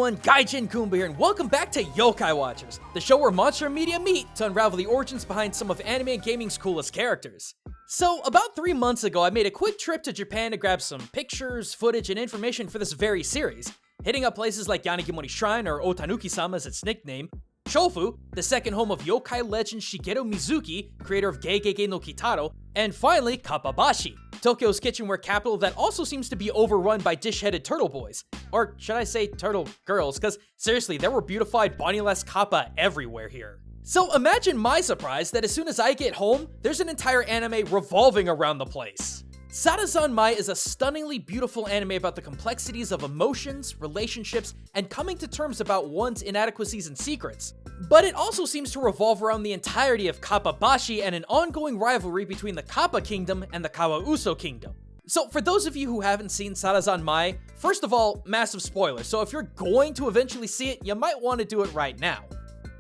everyone, Gaijin Kumba here, and welcome back to Yokai Watchers, the show where monster media meet to unravel the origins behind some of anime and gaming's coolest characters. So, about 3 months ago, I made a quick trip to Japan to grab some pictures, footage, and information for this very series, hitting up places like Yanagimori Shrine, or Otanuki-sama as its nickname, Chofu, the second home of yokai legend Shigeru Mizuki, creator of Gegege no Kitaro, and finally, Kappabashi, Tokyo's kitchenware capital that also seems to be overrun by dish-headed turtle boys. Or should I say turtle girls, because seriously, there were beautified Bonnie-less Kappa everywhere here. So imagine my surprise that as soon as I get home, there's an entire anime revolving around the place. Sarazanmai is a stunningly beautiful anime about the complexities of emotions, relationships, and coming to terms about one's inadequacies and secrets. But it also seems to revolve around the entirety of Kappabashi and an ongoing rivalry between the Kappa Kingdom and the Kawauso Kingdom. So for those of you who haven't seen Sarazanmai, first of all, massive spoiler, so if you're going to eventually see it, you might want to do it right now.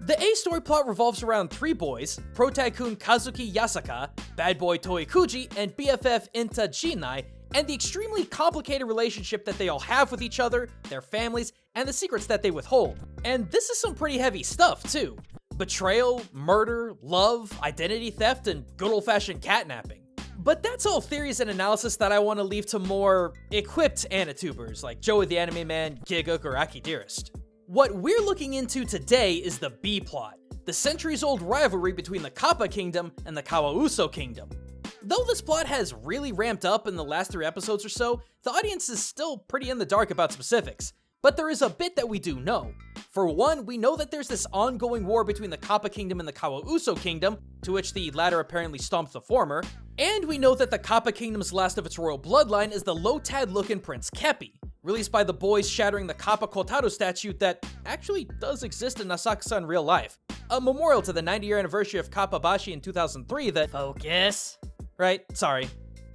The A story plot revolves around 3 boys, Pro Tycoon Kazuki Yasaka, Bad Boy Toikuji, and BFF Inta Jinai, and the extremely complicated relationship that they all have with each other, their families, and the secrets that they withhold. And this is some pretty heavy stuff, too. Betrayal, murder, love, identity theft, and good old-fashioned catnapping. But that's all theories and analysis that I want to leave to more equipped Anitubers like Joey the Anime Man, Gigguk, or Aki Dearest. What we're looking into today is the B-plot, the centuries-old rivalry between the Kappa Kingdom and the Kawauso Kingdom. Though this plot has really ramped up in the last 3 episodes or so, the audience is still pretty in the dark about specifics. But there is a bit that we do know. For one, we know that there's this ongoing war between the Kappa Kingdom and the Kawauso Kingdom, to which the latter apparently stomped the former, and we know that the Kappa Kingdom's last of its royal bloodline is the low-tad-looking Prince Keppi, released by the boys shattering the Kappa Kotaro statue that actually does exist in Asakusa in real life, a memorial to the 90-year anniversary of Kappabashi in 2003 that— Focus. Right, sorry.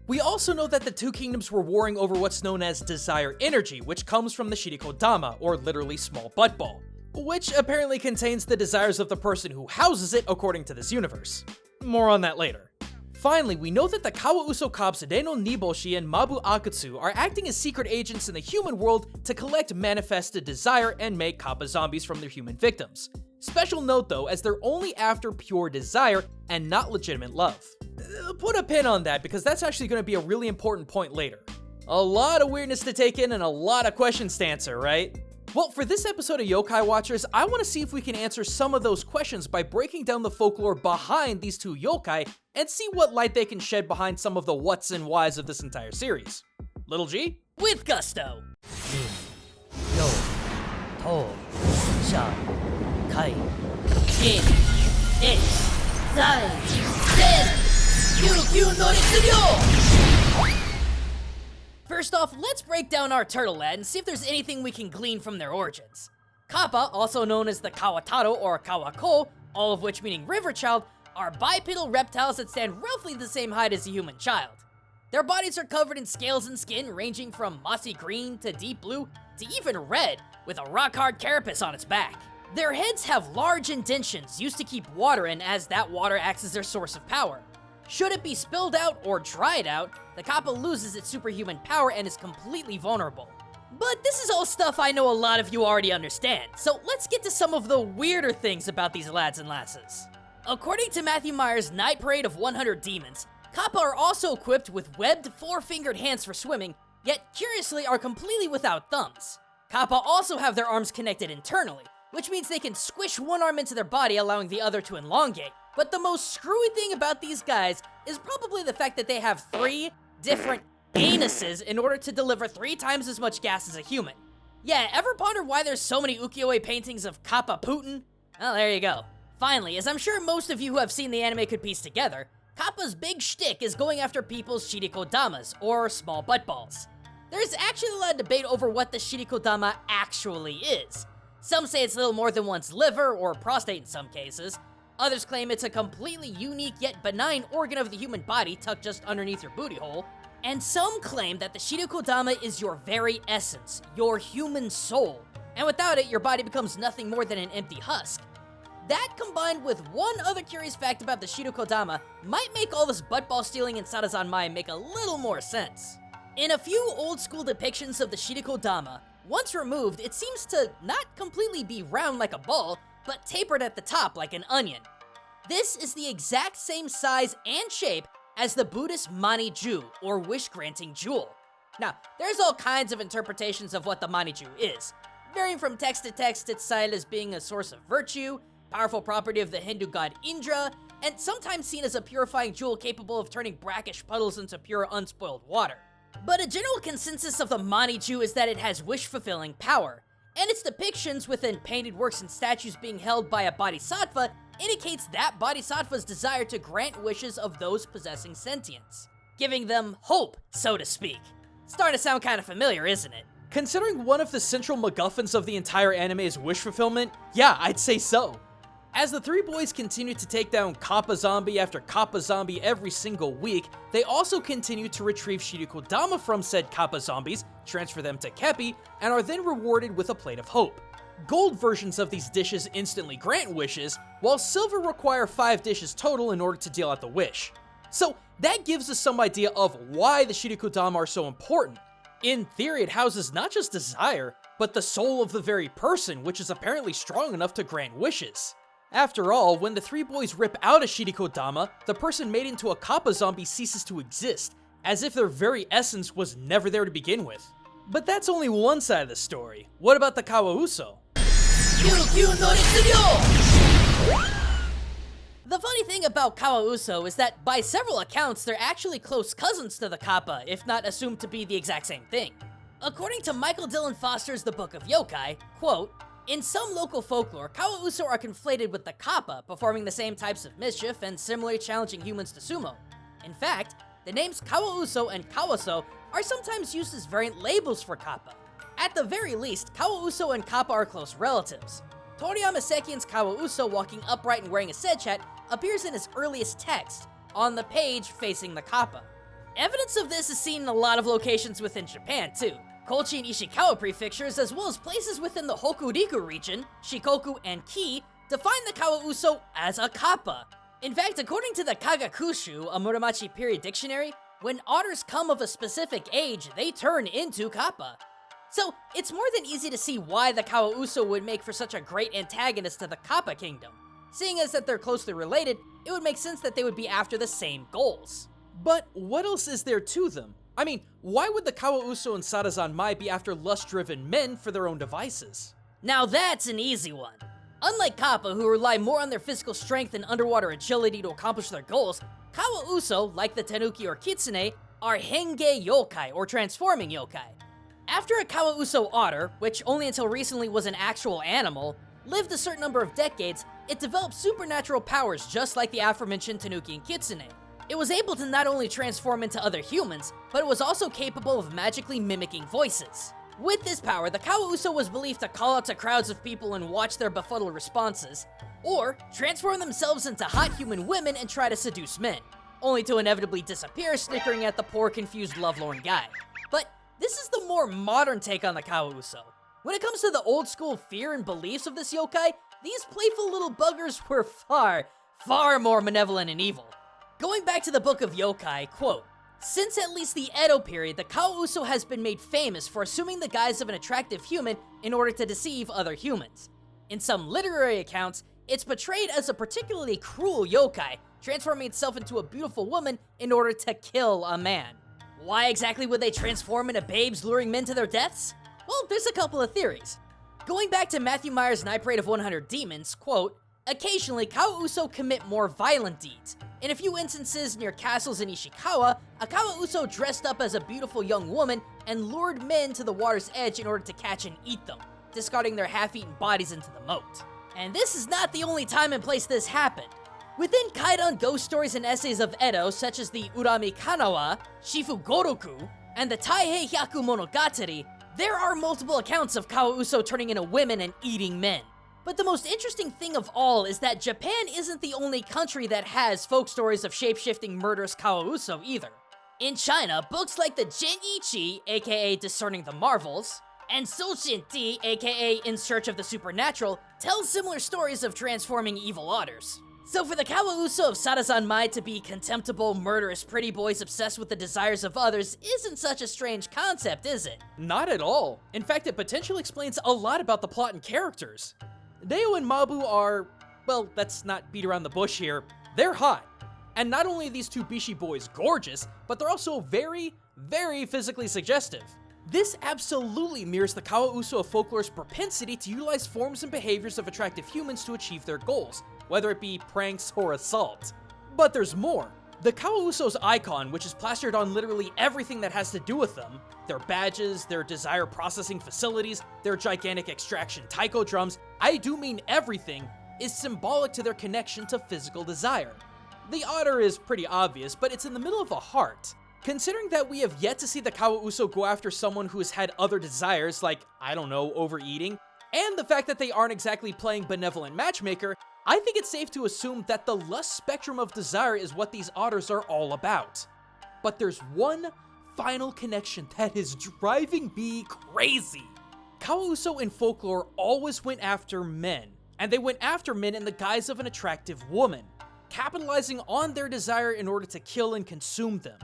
We also know that the 2 kingdoms were warring over what's known as Desire Energy, which comes from the Shirikodama, or literally small butt ball, which apparently contains the desires of the person who houses it according to this universe. More on that later. Finally, we know that the Kawauso cops Reno Niboshi and Mabu Akutsu are acting as secret agents in the human world to collect manifested desire and make Kappa zombies from their human victims. Special note though, as they're only after pure desire and not legitimate love. Put a pin on that because that's actually going to be a really important point later. A lot of weirdness to take in and a lot of questions to answer, right? Well, for this episode of Yokai Watchers, I want to see if we can answer some of those questions by breaking down the folklore behind these 2 yokai and see what light they can shed behind some of the whats and whys of this entire series. Little G? With gusto! Yo, to, sha, kai, in, es, zai, zen, kyukyu no ritsuryo! First off, let's break down our turtle lad and see if there's anything we can glean from their origins. Kappa, also known as the Kawataro or Kawako, all of which meaning river child, are bipedal reptiles that stand roughly the same height as a human child. Their bodies are covered in scales and skin ranging from mossy green to deep blue to even red, with a rock-hard carapace on its back. Their heads have large indentions used to keep water in, as that water acts as their source of power. Should it be spilled out or dried out, the Kappa loses its superhuman power and is completely vulnerable. But this is all stuff I know a lot of you already understand, so let's get to some of the weirder things about these lads and lasses. According to Matthew Meyer's Night Parade of 100 Demons, Kappa are also equipped with webbed 4-fingered hands for swimming, yet curiously are completely without thumbs. Kappa also have their arms connected internally, which means they can squish one arm into their body, allowing the other to elongate. But the most screwy thing about these guys is probably the fact that they have 3 different anuses in order to deliver 3 times as much gas as a human. Yeah, ever ponder why there's so many ukiyo-e paintings of Kappa Putin? Well, there you go. Finally, as I'm sure most of you who have seen the anime could piece together, Kappa's big shtick is going after people's shirikodamas, or small butt balls. There's actually a lot of debate over what the shirikodama actually is. Some say it's little more than one's liver, or prostate in some cases. Others claim it's a completely unique yet benign organ of the human body tucked just underneath your booty hole. And some claim that the shirikodama is your very essence, your human soul. And without it, your body becomes nothing more than an empty husk. That, combined with one other curious fact about the shirikodama, might make all this buttball stealing in Sarazanmai make a little more sense. In a few old school depictions of the shirikodama, Once removed, it seems to not completely be round like a ball, but tapered at the top like an onion. This is the exact same size and shape as the Buddhist Mani-ju, or wish-granting jewel. Now, there's all kinds of interpretations of what the Mani-ju is. Varying from text to text, it's cited as being a source of virtue, powerful property of the Hindu god Indra, and sometimes seen as a purifying jewel capable of turning brackish puddles into pure, unspoiled water. But a general consensus of the Mani-ju is that it has wish-fulfilling power, and its depictions within painted works and statues being held by a bodhisattva indicates that bodhisattva's desire to grant wishes of those possessing sentience, giving them hope, so to speak. Starting to sound kind of familiar, isn't it? Considering one of the central MacGuffins of the entire anime is wish fulfillment, yeah, I'd say so. As the three boys continue to take down Kappa Zombie after Kappa Zombie every single week, they also continue to retrieve Shirikodama from said Kappa Zombies, transfer them to Keppi, and are then rewarded with a plate of hope. Gold versions of these dishes instantly grant wishes, while silver require 5 dishes total in order to deal out the wish. So that gives us some idea of why the Shirikodama are so important. In theory, it houses not just desire, but the soul of the very person, which is apparently strong enough to grant wishes. After all, when the three boys rip out a Shirikodama, the person made into a Kappa Zombie ceases to exist, as if their very essence was never there to begin with. But that's only one side of the story. What about the Kawauso? The funny thing about Kawauso is that by several accounts, they're actually close cousins to the Kappa, if not assumed to be the exact same thing. According to Michael Dillon Foster's The Book of Yokai, quote, "In some local folklore, Kawauso are conflated with the Kappa, performing the same types of mischief and similarly challenging humans to sumo. In fact, the names Kawauso and Kawaso are sometimes used as variant labels for Kappa. At the very least, Kawauso and Kappa are close relatives. Toriyama Sekien's Kawauso walking upright and wearing a sedchat appears in his earliest text, on the page facing the Kappa. Evidence of this is seen in a lot of locations within Japan, too. Kochi and Ishikawa prefectures, as well as places within the Hokuriku region, Shikoku and Ki, define the Kawauso as a Kappa. In fact, according to the Kagakushu, a Muromachi period dictionary, when otters come of a specific age, they turn into Kappa. So, it's more than easy to see why the Kawauso would make for such a great antagonist to the Kappa kingdom. Seeing as that they're closely related, it would make sense that they would be after the same goals. But what else is there to them? I mean, why would the Kawauso and Sarazan Mai be after lust-driven men for their own devices? Now that's an easy one. Unlike Kappa, who rely more on their physical strength and underwater agility to accomplish their goals, Kawauso, like the Tanuki or Kitsune, are Henge Yokai, or transforming yokai. After a Kawauso otter, which only until recently was an actual animal, lived a certain number of decades, it developed supernatural powers just like the aforementioned Tanuki and Kitsune. It was able to not only transform into other humans, but it was also capable of magically mimicking voices. With this power, the Kawauso was believed to call out to crowds of people and watch their befuddled responses, or transform themselves into hot human women and try to seduce men, only to inevitably disappear, snickering at the poor, confused, lovelorn guy. But this is the more modern take on the Kawauso. When it comes to the old school fear and beliefs of this yokai, these playful little buggers were far more malevolent and evil. Going back to the Book of Yokai, quote, "Since at least the Edo period, the Kawauso has been made famous for assuming the guise of an attractive human in order to deceive other humans. In some literary accounts, it's portrayed as a particularly cruel yokai, transforming itself into a beautiful woman in order to kill a man." Why exactly would they transform into babes luring men to their deaths? Well, there's a couple of theories. Going back to Matthew Meyer's Night Parade of 100 Demons, quote, "Occasionally, Kawauso commit more violent deeds. In a few instances near castles in Ishikawa, a Kawauso dressed up as a beautiful young woman and lured men to the water's edge in order to catch and eat them, discarding their half-eaten bodies into the moat. And this is not the only time and place this happened. Within Kaidan ghost stories and essays of Edo, such as the Urami Kanawa, Shifu Goroku, and the Taihei Hyaku Monogatari, there are multiple accounts of Kawauso turning into women and eating men. But the most interesting thing of all is that Japan isn't the only country that has folk stories of shape-shifting murderous Kawauso either. In China, books like the Zhenyiqi, aka Discerning the Marvels, and Soujinti, aka In Search of the Supernatural, tell similar stories of transforming evil otters. So for the Kawauso of Sarazan Mai to be contemptible, murderous pretty boys obsessed with the desires of others isn't such a strange concept, is it? Not at all. In fact, it potentially explains a lot about the plot and characters. Deo and Mabu are, well, let's not beat around the bush here, they're hot. And not only are these two Bishi boys gorgeous, but they're also very, very physically suggestive. This absolutely mirrors the Kawauso of Folklore's propensity to utilize forms and behaviors of attractive humans to achieve their goals, whether it be pranks or assault. But there's more. The Kawauso's icon, which is plastered on literally everything that has to do with them, their badges, their desire processing facilities, their gigantic extraction taiko drums, I do mean everything, is symbolic to their connection to physical desire. The otter is pretty obvious, but it's in the middle of a heart. Considering that we have yet to see the Kawauso go after someone who has had other desires, like, I don't know, overeating, and the fact that they aren't exactly playing benevolent matchmaker, I think it's safe to assume that the lust spectrum of desire is what these otters are all about. But there's one final connection that is driving me crazy. Kawauso in Folklore always went after men, and they went after men in the guise of an attractive woman, capitalizing on their desire in order to kill and consume them.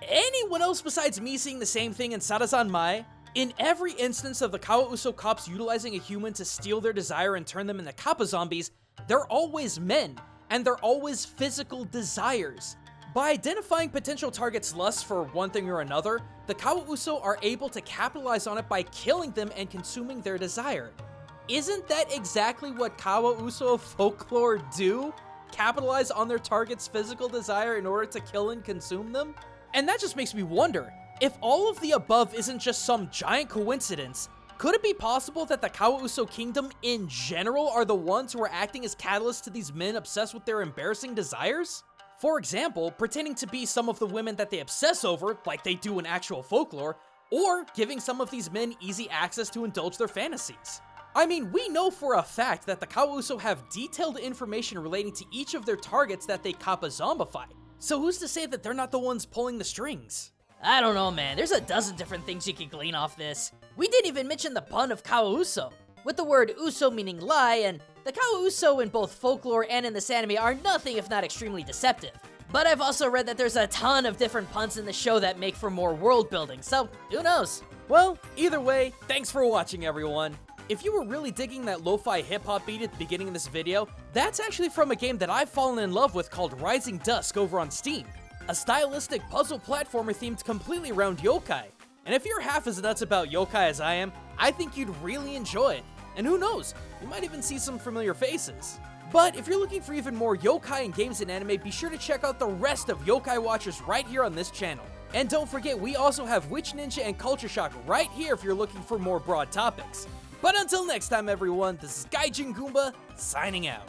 Anyone else besides me seeing the same thing in Sarazan Mai? In every instance of the Kawauso cops utilizing a human to steal their desire and turn them into kappa zombies, they're always men, and they're always physical desires. By identifying potential targets' lust for one thing or another, the Kawauso are able to capitalize on it by killing them and consuming their desire. Isn't that exactly what Kawauso of Folklore do? Capitalize on their target's physical desire in order to kill and consume them? And that just makes me wonder, if all of the above isn't just some giant coincidence, could it be possible that the Kawauso Kingdom in general are the ones who are acting as catalysts to these men obsessed with their embarrassing desires? For example, pretending to be some of the women that they obsess over, like they do in actual Folklore, or giving some of these men easy access to indulge their fantasies. I mean, we know for a fact that the Kawauso have detailed information relating to each of their targets that they kappa zombify. So who's to say that they're not the ones pulling the strings? I don't know, man. There's a dozen different things you can glean off this. We didn't even mention the pun of Kawauso, with the word uso meaning lie, and the Kawauso in both Folklore and in this anime are nothing if not extremely deceptive. But I've also read that there's a ton of different puns in the show that make for more world building, so who knows? Well, either way, thanks for watching, everyone. If you were really digging that lo-fi hip-hop beat at the beginning of this video, that's actually from a game that I've fallen in love with called Rising Dusk over on Steam. A stylistic puzzle platformer themed completely around yokai. And if you're half as nuts about yokai as I am, I think you'd really enjoy it. And who knows, you might even see some familiar faces. But if you're looking for even more yokai and games and anime, be sure to check out the rest of Yokai Watchers right here on this channel. And don't forget, we also have Witch Ninja and Culture Shock right here if you're looking for more broad topics. But until next time, everyone, this is Gaijin Goomba, signing out.